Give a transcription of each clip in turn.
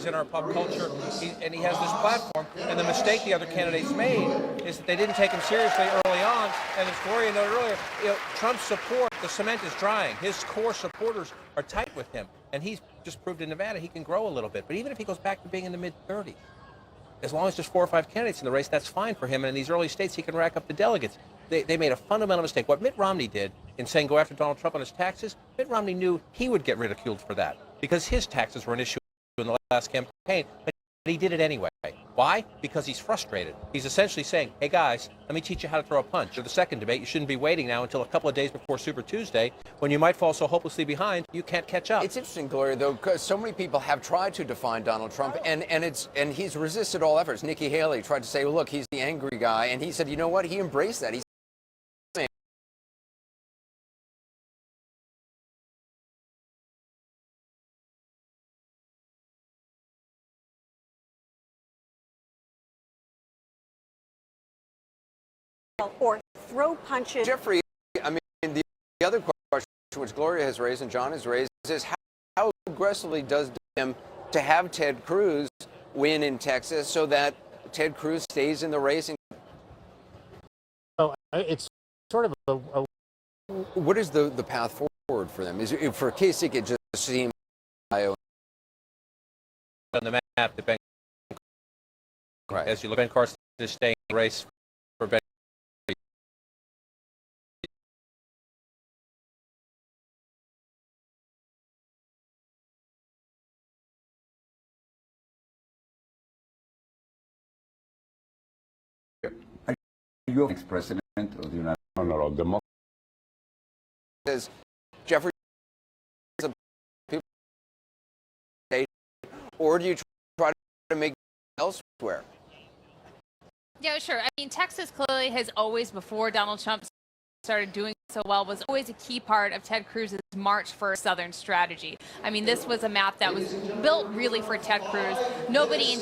in our pop culture, and he has this platform. And the mistake the other candidates made is that they didn't take him seriously early on. And as Gloria noted earlier, Trump's support, the cement is drying. His core supporters are tight with him, and he's just proved in Nevada he can grow a little bit. But even if he goes back to being in the mid-30s, as long as there's 4 or 5 candidates in the race, that's fine for him. And in these early states, he can rack up the delegates. They made a fundamental mistake. What Mitt Romney did in saying go after Donald Trump on his taxes, Mitt Romney knew he would get ridiculed for that because his taxes were an issue in the last campaign, but he did it anyway. Why? Because he's frustrated. He's essentially saying, hey guys, let me teach you how to throw a punch. For the second debate, you shouldn't be waiting now until a couple of days before Super Tuesday when you might fall so hopelessly behind you can't catch up. It's interesting, Gloria, though, because so many people have tried to define Donald Trump, and he's resisted all efforts. Nikki Haley tried to say, well, look, he's the angry guy, and he said, you know what? He embraced that. He's or throw punches. Jeffrey, I mean, the other question which Gloria has raised and John has raised is how aggressively does him to have Ted Cruz win in Texas so that Ted Cruz stays in the race? And so it's sort of a what is the path forward for them? Is it, for Kasich, it just seems on the map that Ben, right. As you look, Ben Carson is staying in the race for Ben. Are you ex-president of the United States? Says Jeffrey, or do you try to make it elsewhere? Yeah, sure. I mean, Texas clearly has always, before Donald Trump started doing so well, was always a key part of Ted Cruz's March for Southern strategy. I mean, this was a map that was built really for Ted Cruz. Nobody in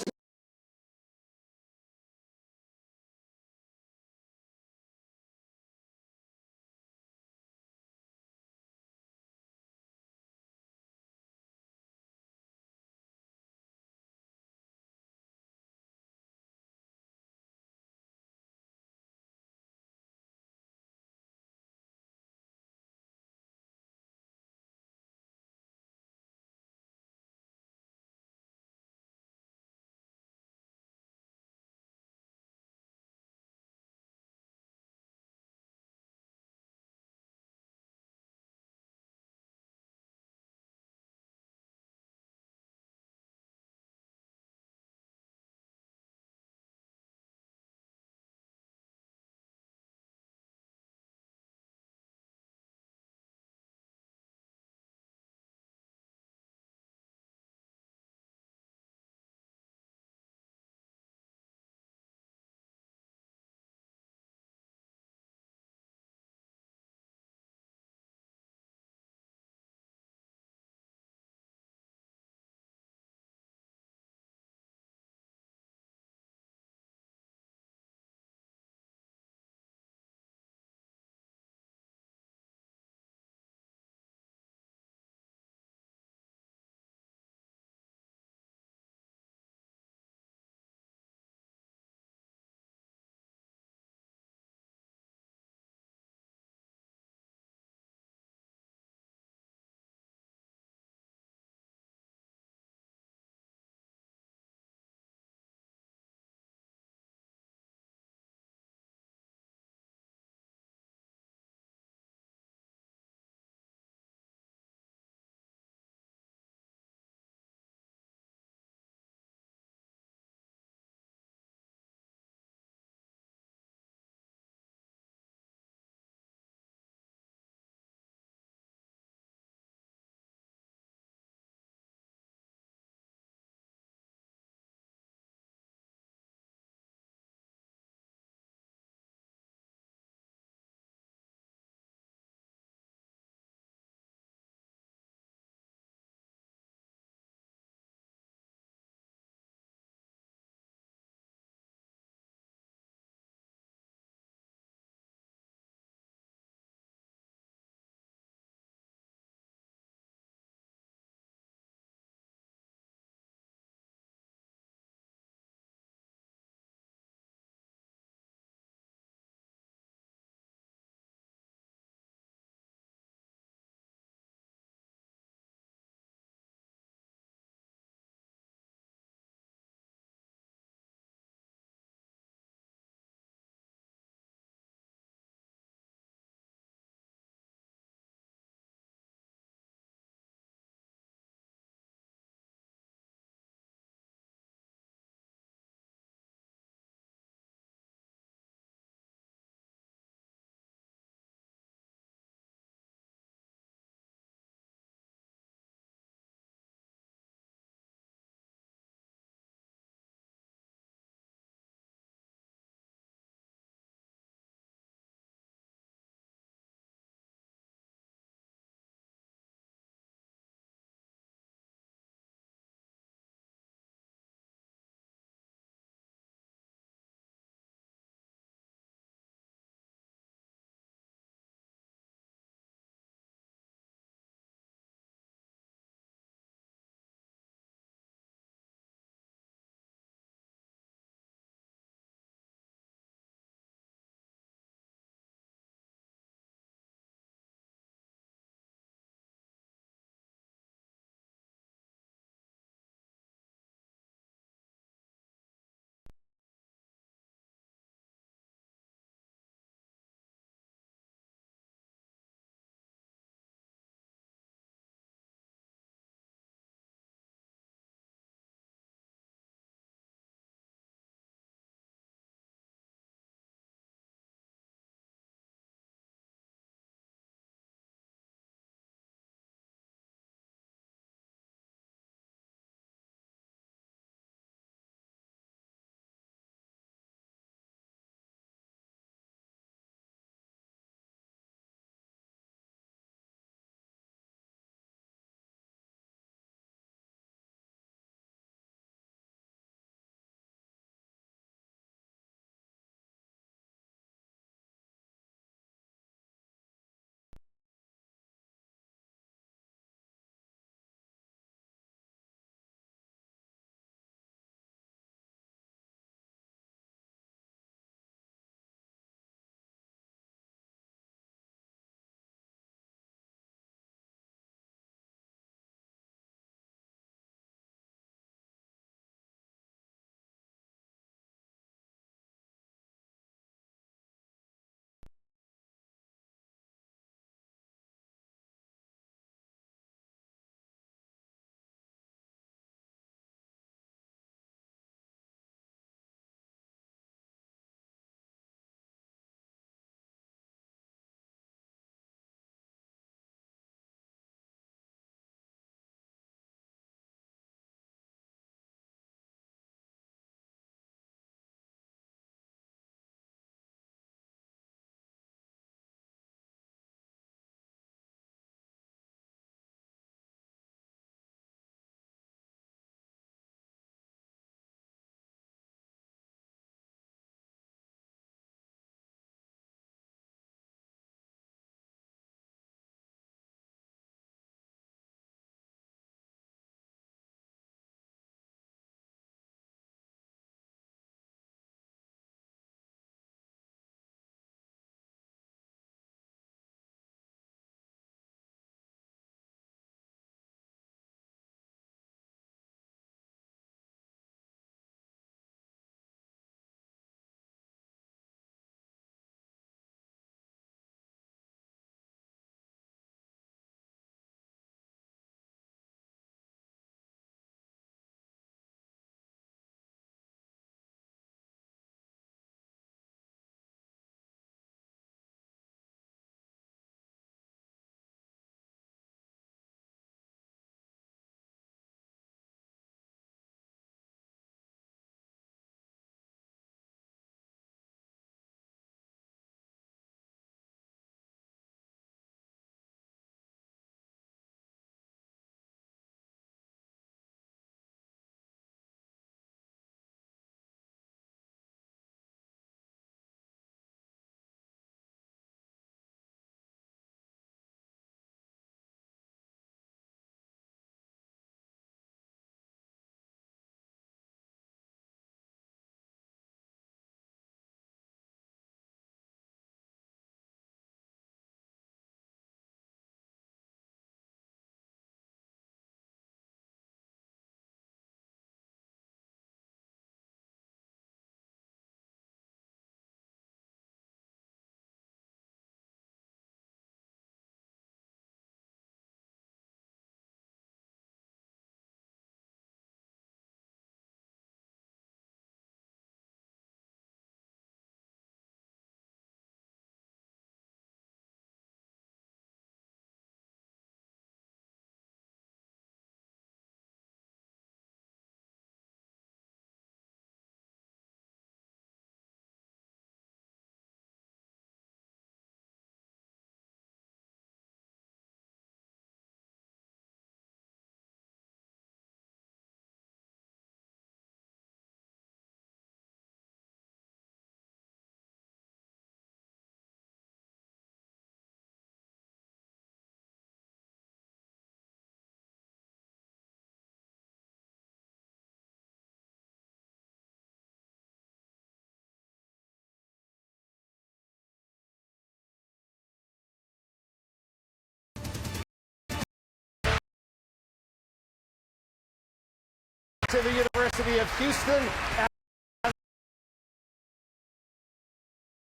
to the University of Houston.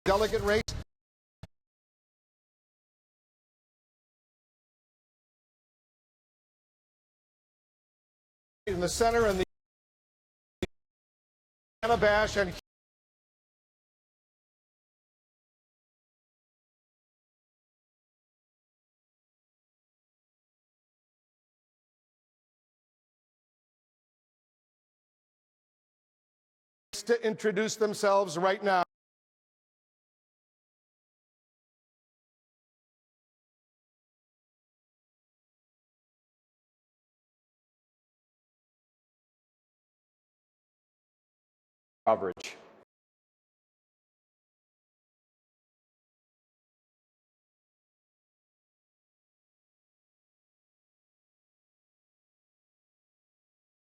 Delegate race. In the center and the Bash and to introduce themselves right now. Coverage.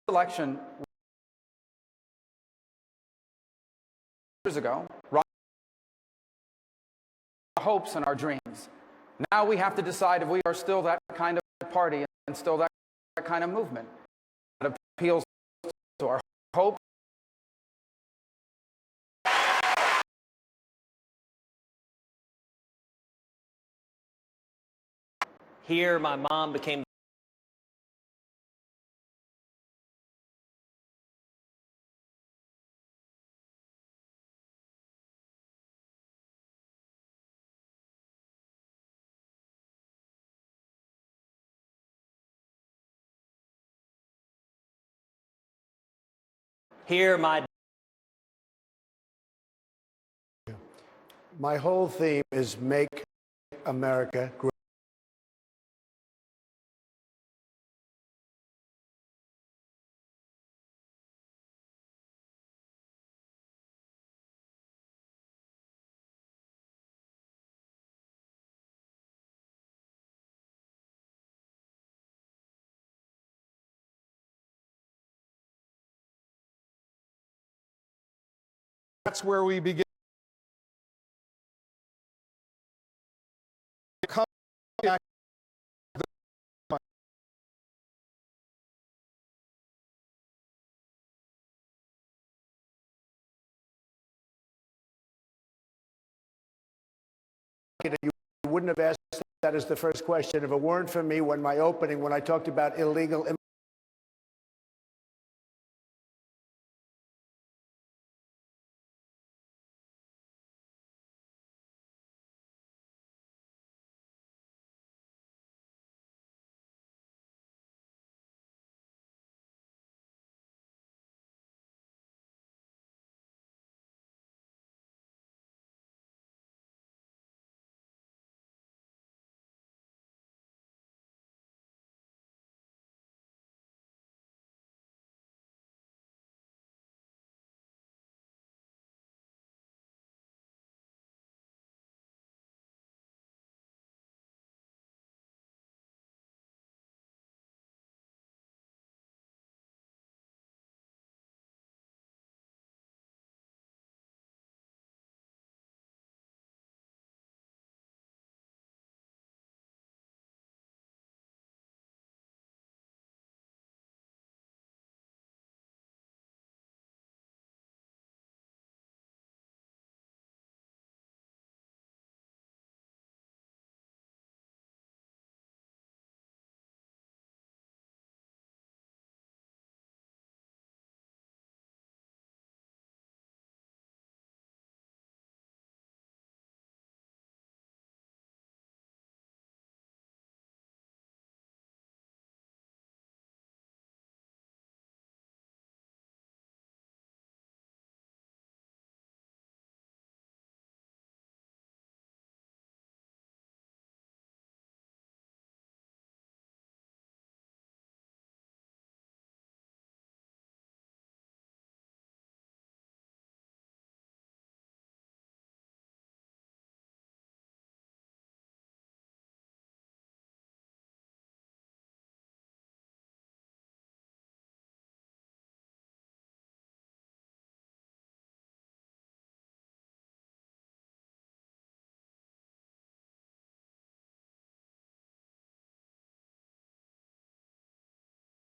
Election years ago, our hopes and our dreams. Now we have to decide if we are still that kind of party and still that kind of movement that appeals to our hopes. Here, my mom became here, My whole theme is make America great. That's where we begin. You wouldn't have asked that as the first question if it weren't for me when I talked about illegal immigration.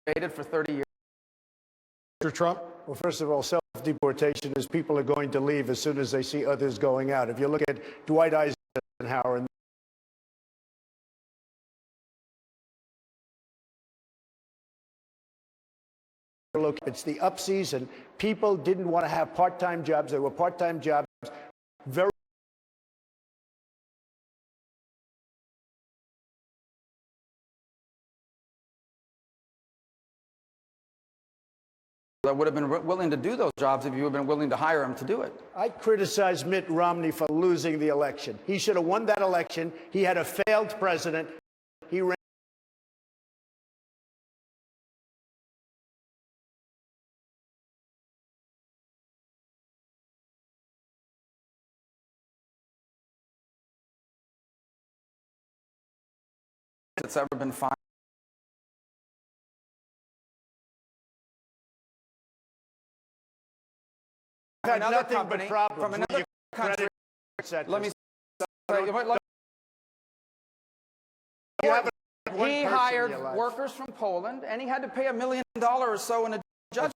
Created for 30 years. Mr. Trump? Well, first of all, self-deportation is people are going to leave as soon as they see others going out. If you look at Dwight Eisenhower and look, it's the up season. People didn't want to have part-time jobs. There were part-time jobs very that would have been willing to do those jobs if you had been willing to hire them to do it. I criticize Mitt Romney for losing the election. He should have won that election. He had a failed president. He ran. It's ever been fine. Had Another nothing company but problems. from another country. Let me say, he hired workers from Poland, and he had to pay $1 million or so in a judgment.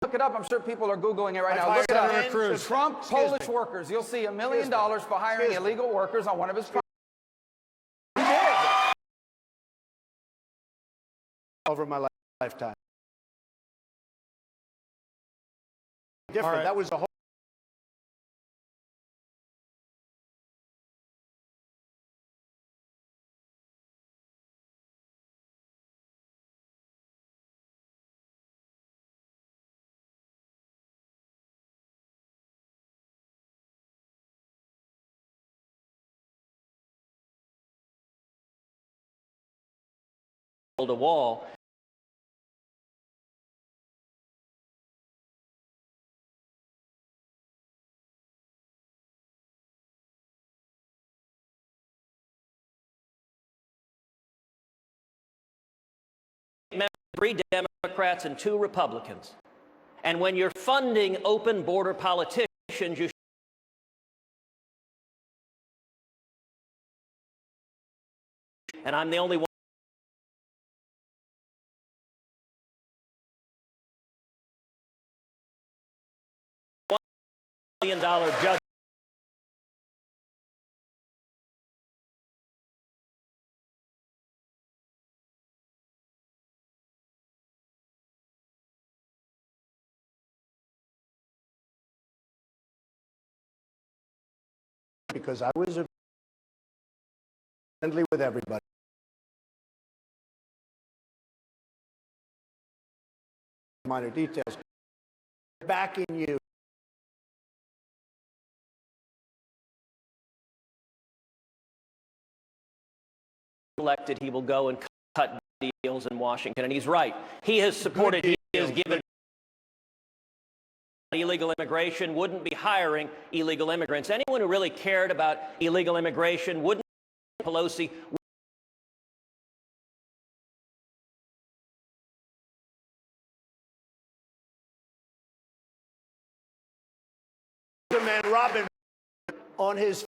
Look it up. I'm sure people are Googling it right now. Look it up. Trump Polish workers. You'll see $1 million for hiring illegal workers on one of his projects. Over my lifetime. Different. Right. That was a whole. Build a wall. Three Democrats and 2 Republicans. And when you're funding open border politicians, you and I'm the only one. $1 million judge. Because I was friendly with everybody. Minor details. Backing you. Elected, he will go and cut deals in Washington, and he's right. He has supported, he has given illegal immigration, wouldn't be hiring illegal immigrants. Anyone who really cared about illegal immigration wouldn't Pelosi. Man Robin on his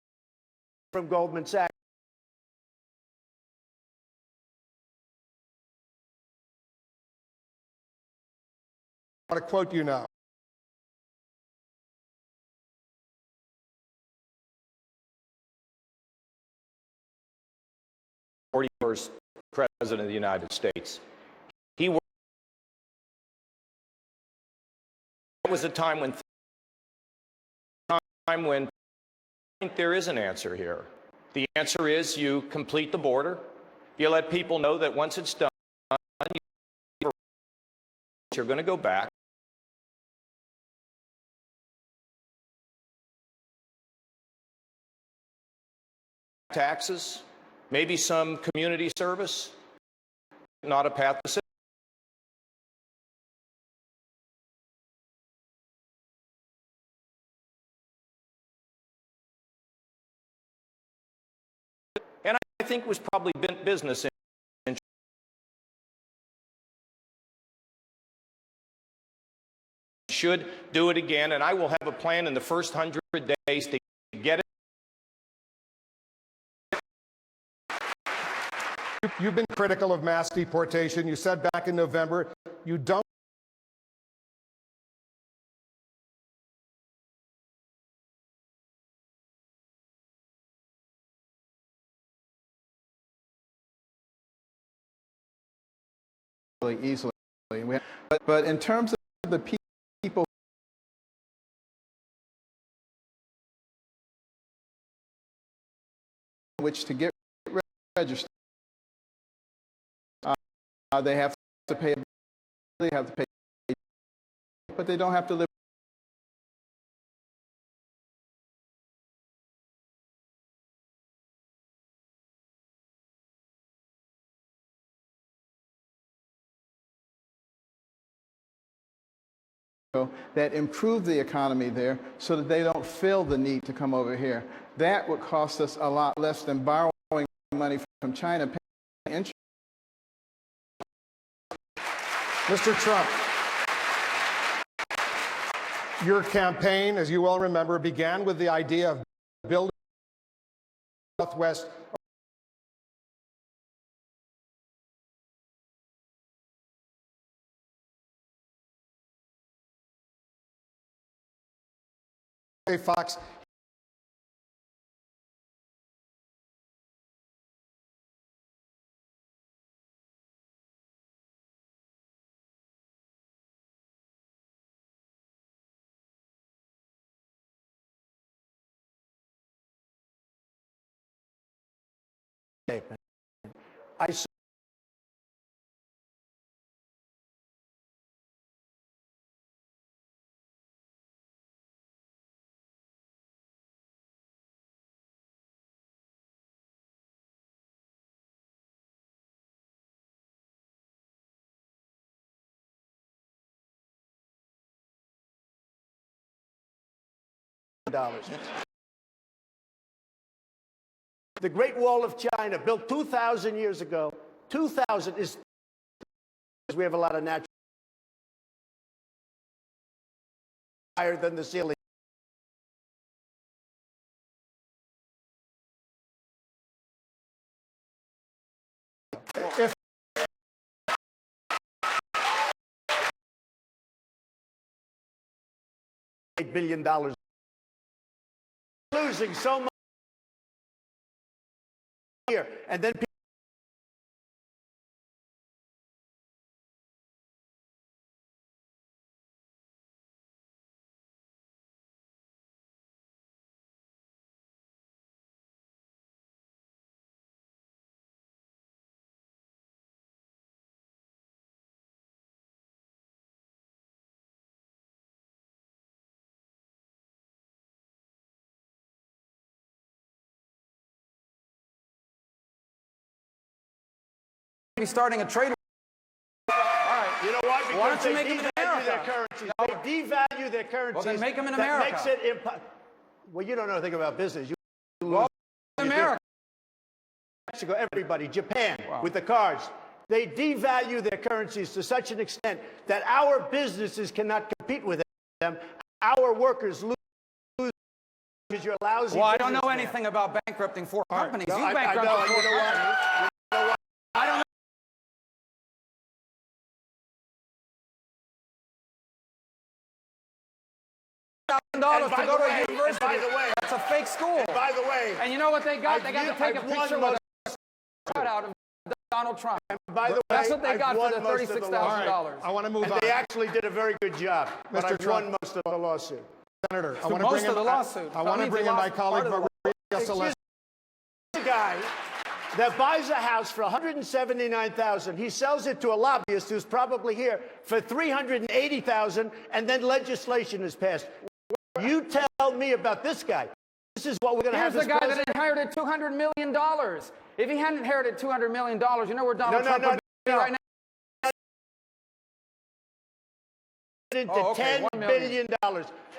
from Goldman Sachs. I want to quote you now. First President of the United States. He was a time when I think there is an answer here. The answer is you complete the border. You let people know that once it's done, you're going to go back. Taxes, maybe some community service, not a path to citizenship. And I think was probably business in should do it again, and I will have a plan in the first 100 days to get it. You've been critical of mass deportation. You said back in November you don't easily. But in terms of the people which to get registered, they have to pay. They have to pay, but they don't have to live. That improve the economy there so that they don't feel the need to come over here. That would cost us a lot less than borrowing money from China. Mr. Trump, your campaign, as you well remember, began with the idea of building Southwest Fox. I saw $1. The Great Wall of China, built 2,000 years ago. 2,000 is, we have a lot of natural higher than the ceiling. If $8 billion. Losing so much here, and then Be starting a trade. All right, you know what? Because Why don't you they make them in devalue America? their currencies. No. They devalue their currencies. Well, then make them in that America. Makes it well, you don't know anything about business. You Well, America. Mexico, everybody, Japan, with the cards. They devalue their currencies to such an extent that our businesses cannot compete with them. Our workers lose because you're lousy. Well, I don't know businessman. anything about bankrupting four companies. No, You I bankrupted know, four you know what? companies. You know what? I don't know. $1,000 to go to a university. By the way, that's a fake school. And by the way, and you know what they got? They got to take a I've won picture with most- a cutout of Donald Trump. And by the way, That's what they got for the $36,000. $36,000. I want to move And on. they actually did a very good job. But Mr. I've Trump. won most of the lawsuit. Senator, I So want to most bring of the in, lawsuit. I want to bring in my colleague Maria Celeste. The guy that buys a house for $179,000, he sells it to a lobbyist who's probably here for $380,000, and then legislation is passed. You tell me about this guy. This is what we're going to have. Here's the as guy that president. inherited $200 million. If he hadn't inherited $200 million, you know where Donald Trump would be right now? Into okay, $10 billion.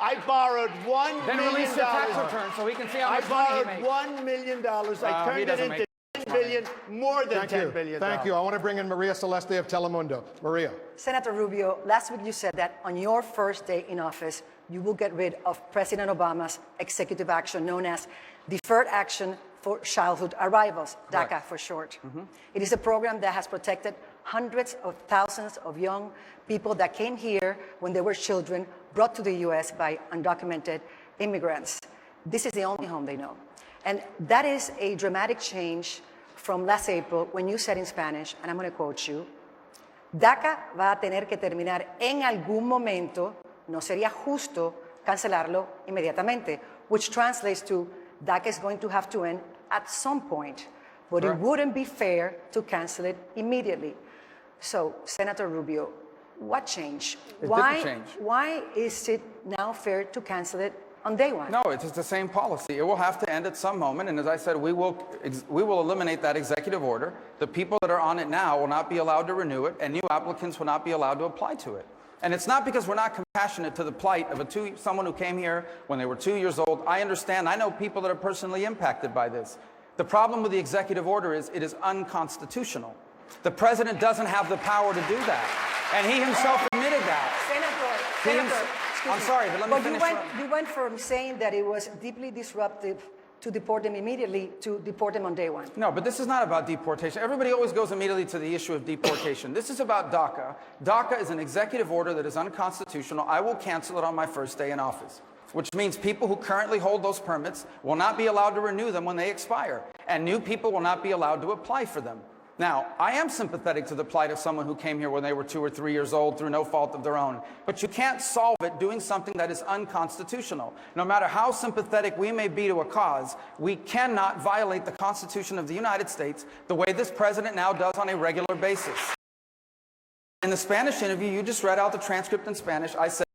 I borrowed $1 Then million. release the tax return so he can see how I much money he borrowed makes. $1 million. I turned it doesn't into $10 billion, more than $10 billion. Thank you. I want to bring in Maria Celeste of Telemundo. Maria. Senator Rubio, last week you said that on your first day in office, you will get rid of President Obama's executive action known as Deferred Action for Childhood Arrivals, DACA for short. It is a program that has protected hundreds of thousands of young people that came here when they were children, brought to the U.S. by undocumented immigrants. This is the only home they know. And that is a dramatic change from last April when you said in Spanish, and I'm going to quote you, DACA va a tener que terminar en algún momento. No sería justo cancelarlo inmediatamente, which translates to DACA is going to have to end at some point, but it wouldn't be fair to cancel it immediately. So, Senator Rubio, what changed? Why is it now fair to cancel it on day one? No, it's the same policy. It will have to end at some moment, and as I said, we will eliminate that executive order. The people that are on it now will not be allowed to renew it, and new applicants will not be allowed to apply to it. And it's not because we're not compassionate to the plight of someone who came here when they were 2 years old. I understand. I know people that are personally impacted by this. The problem with the executive order is it is unconstitutional. The president doesn't have the power to do that. And he himself admitted that. Senator, I'm sorry, but let me finish. You went from saying that it was deeply disruptive to deport them immediately to deport them on day one. No, but this is not about deportation. Everybody always goes immediately to the issue of deportation. This is about DACA. DACA is an executive order that is unconstitutional. I will cancel it on my first day in office, which means people who currently hold those permits will not be allowed to renew them when they expire, and new people will not be allowed to apply for them. Now, I am sympathetic to the plight of someone who came here when they were 2 or 3 years old through no fault of their own. But you can't solve it doing something that is unconstitutional. No matter how sympathetic we may be to a cause, we cannot violate the Constitution of the United States the way this president now does on a regular basis. In the Spanish interview, you just read out the transcript in Spanish. I said,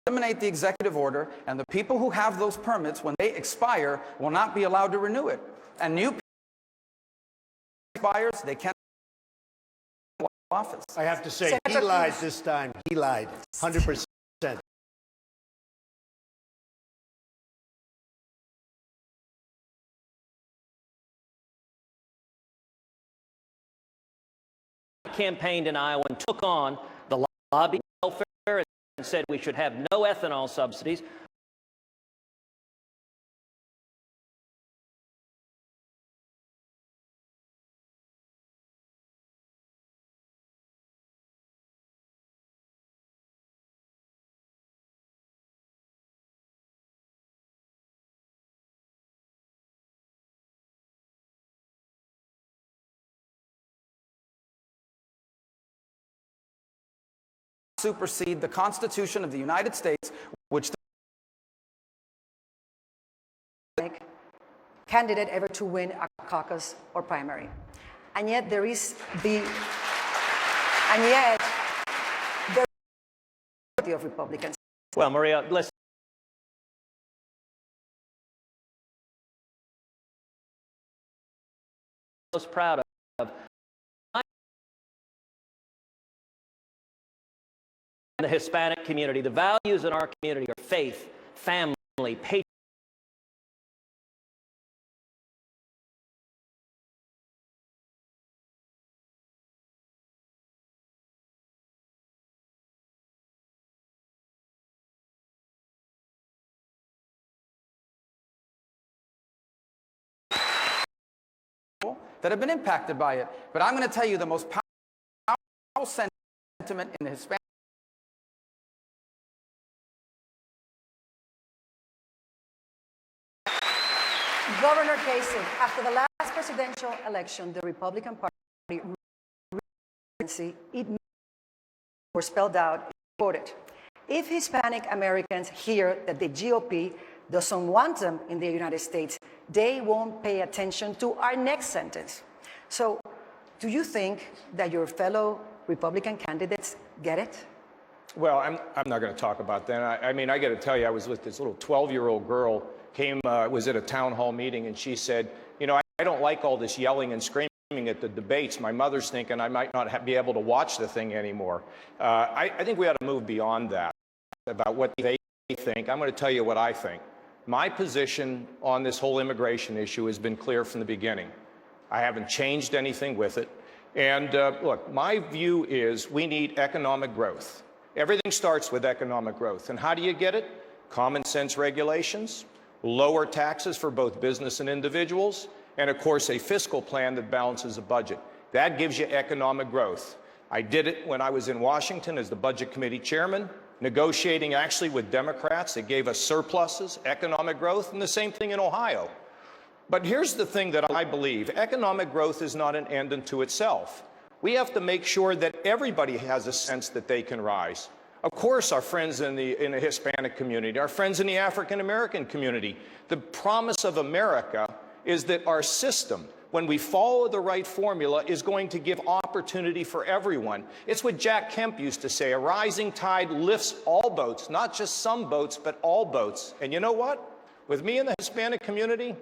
eliminate the executive order, and the people who have those permits, when they expire, will not be allowed to renew it. And new expires, they can't office. I have to say, he lied this time. He lied, 100%. Campaigned in Iowa and took on the lobby welfare and said we should have no ethanol subsidies. Supersede the Constitution of the United States, which candidate ever to win a caucus or primary. And yet there is the of Republicans. Well, Maria, listen. Most proud of the Hispanic community. The values in our community are faith, family, patriotism. that have been impacted by it. But I'm going to tell you the most powerful sentiment in the Hispanic Governor Kasich, after the last presidential election, the Republican Party it were spelled out, quoted. If Hispanic Americans hear that the GOP doesn't want them in the United States, they won't pay attention to our next sentence. So, do you think that your fellow Republican candidates get it? Well, I'm not going to talk about that. I mean, I got to tell you, I was with this little 12-year-old girl, was at a town hall meeting, and she said, you know, I don't like all this yelling and screaming at the debates. My mother's thinking I might not be able to watch the thing anymore. I think we ought to move beyond that, about what they think. I'm going to tell you what I think. My position on this whole immigration issue has been clear from the beginning. I haven't changed anything with it. And look, my view is we need economic growth. Everything starts with economic growth. And how do you get it? Common sense regulations, lower taxes for both business and individuals, and of course a fiscal plan that balances a budget. That gives you economic growth. I did it when I was in Washington as the Budget Committee chairman, negotiating actually with Democrats. It gave us surpluses, economic growth, and the same thing in Ohio. But here's the thing that I believe. Economic growth is not an end unto itself. We have to make sure that everybody has a sense that they can rise. Of course, our friends in the Hispanic community, our friends in the African American community. The promise of America is that our system, when we follow the right formula, is going to give opportunity for everyone. It's what Jack Kemp used to say, a rising tide lifts all boats, not just some boats, but all boats. And you know what? With me in the Hispanic community,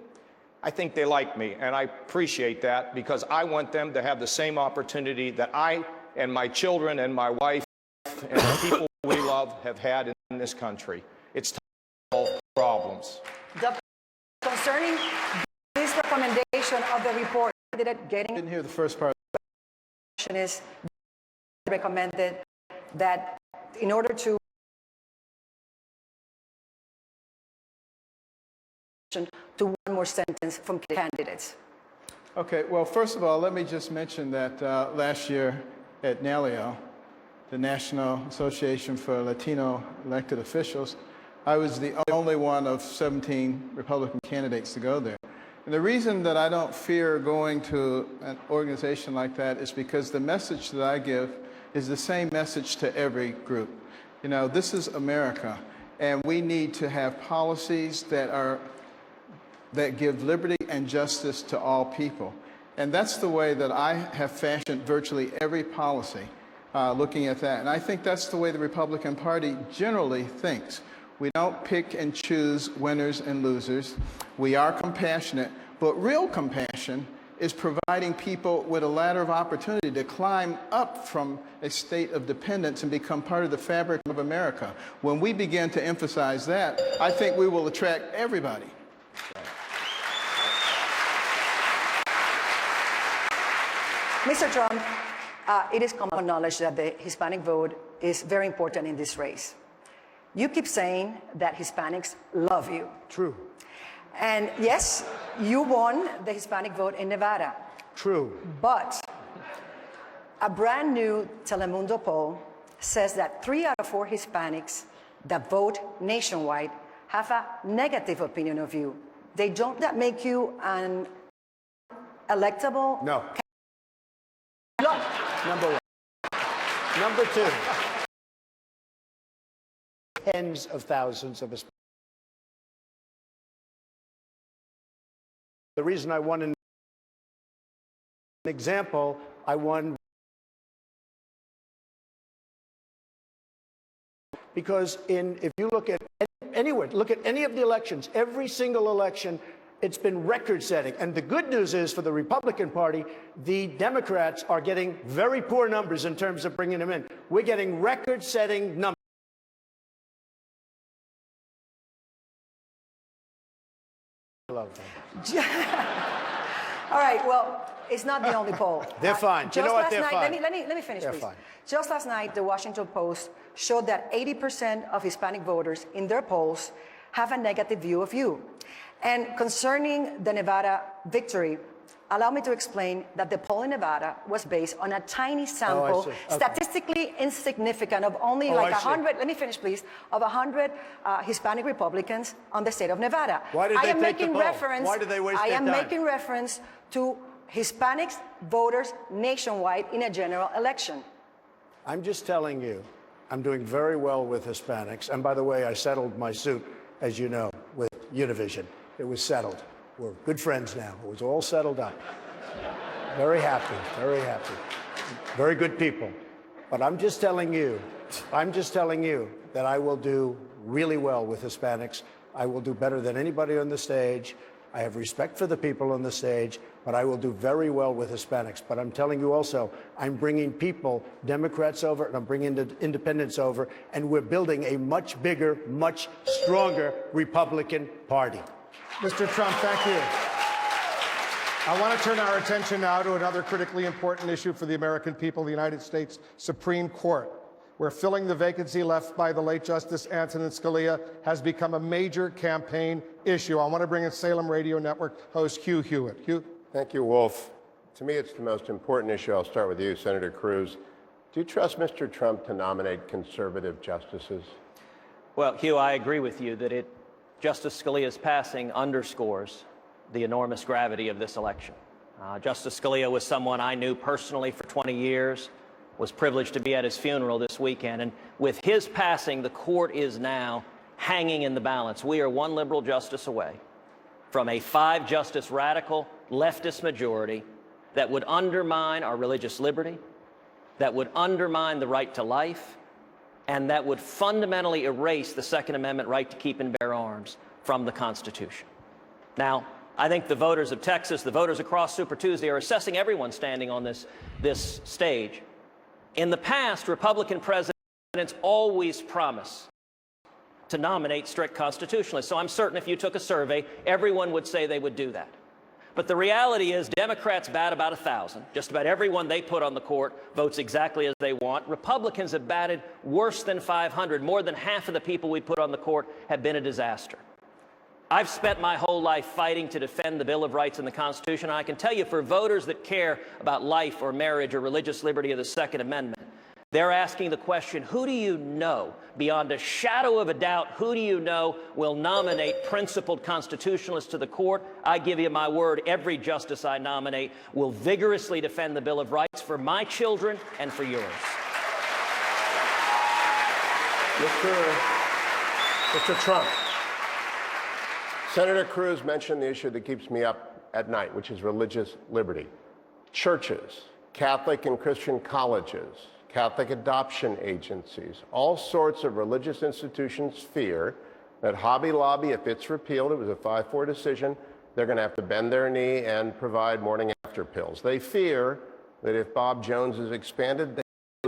I think they like me, and I appreciate that because I want them to have the same opportunity that I and my children and my wife and the people we love have had in this country. It's time to solve problems. Concerning this recommendation of the report, didn't hear the first part. Is recommended that in order to one more sentence from candidates. Okay, well, first of all, let me just mention that last year at NALEO, the National Association for Latino Elected Officials, I was the only one of 17 Republican candidates to go there. And the reason that I don't fear going to an organization like that is because the message that I give is the same message to every group. You know, this is America, and we need to have policies that give liberty and justice to all people. And that's the way that I have fashioned virtually every policy, looking at that. And I think that's the way the Republican Party generally thinks. We don't pick and choose winners and losers. We are compassionate, but real compassion is providing people with a ladder of opportunity to climb up from a state of dependence and become part of the fabric of America. When we begin to emphasize that, I think we will attract everybody. Mr. Trump, it is common knowledge that the Hispanic vote is very important in this race. You keep saying that Hispanics love you. True. And yes, you won the Hispanic vote in Nevada. True. But a brand new Telemundo poll says that 3 out of 4 Hispanics that vote nationwide have a negative opinion of you. They don't that make you an electable? No. Number one. Number two. Tens of thousands of Hispanics. The reason I won an example, I won because if you look at anywhere, look at any of the elections, every single election, it's been record-setting. And the good news is for the Republican Party, the Democrats are getting very poor numbers in terms of bringing them in. We're getting record-setting numbers. I love them. All right, well, it's not the only poll. They're fine. You know what? They're fine. Let me finish, They're please. fine. Just last night, the Washington Post showed that 80% of Hispanic voters in their polls have a negative view of you. And concerning the Nevada victory, allow me to explain that the poll in Nevada was based on a tiny sample, Okay. statistically insignificant of only like 100, let me finish please, of 100 Hispanic Republicans on the state of Nevada. Why did they take the poll? Why did they waste their time? I am making reference to Hispanics voters nationwide in a general election. I'm just telling you, I'm doing very well with Hispanics. And by the way, I settled my suit, as you know, with Univision. It was settled. We're good friends now. It was all settled up. Very happy, very happy. Very good people. But I'm just telling you that I will do really well with Hispanics. I will do better than anybody on the stage. I have respect for the people on the stage, but I will do very well with Hispanics. But I'm telling you also, I'm bringing people, Democrats over, and I'm bringing the independents over, and we're building a much bigger, much stronger Republican Party. Mr. Trump, thank you. I want to turn our attention now to another critically important issue for the American people, the United States Supreme Court, where filling the vacancy left by the late Justice Antonin Scalia has become a major campaign issue. I want to bring in Salem Radio Network host Hugh Hewitt. Hugh? Thank you, Wolf. To me, it's the most important issue. I'll start with you, Senator Cruz. Do you trust Mr. Trump to nominate conservative justices? Well, Hugh, I agree with you that Justice Scalia's passing underscores the enormous gravity of this election. Justice Scalia was someone I knew personally for 20 years, was privileged to be at his funeral this weekend. And with his passing, the court is now hanging in the balance. We are one liberal justice away from a 5-justice radical leftist majority that would undermine our religious liberty, that would undermine the right to life, and that would fundamentally erase the Second Amendment right to keep and bear arms from the Constitution. Now, I think the voters of Texas, the voters across Super Tuesday, are assessing everyone standing on this stage. In the past, Republican presidents always promise to nominate strict constitutionalists. So I'm certain if you took a survey, everyone would say they would do that. But the reality is Democrats bat about 1,000. Just about everyone they put on the court votes exactly as they want. Republicans have batted worse than 500. More than half of the people we put on the court have been a disaster. I've spent my whole life fighting to defend the Bill of Rights and the Constitution. And I can tell you, for voters that care about life or marriage or religious liberty or the Second Amendment, they're asking the question, who do you know, beyond a shadow of a doubt, who do you know will nominate principled constitutionalists to the court? I give you my word, every justice I nominate will vigorously defend the Bill of Rights for my children and for yours. Mr. Trump, Senator Cruz mentioned the issue that keeps me up at night, which is religious liberty. Churches, Catholic and Christian colleges, Catholic adoption agencies, all sorts of religious institutions fear that Hobby Lobby, if it's repealed, it was a 5-4 decision, they're going to have to bend their knee and provide morning after pills. They fear that if Bob Jones is expanded,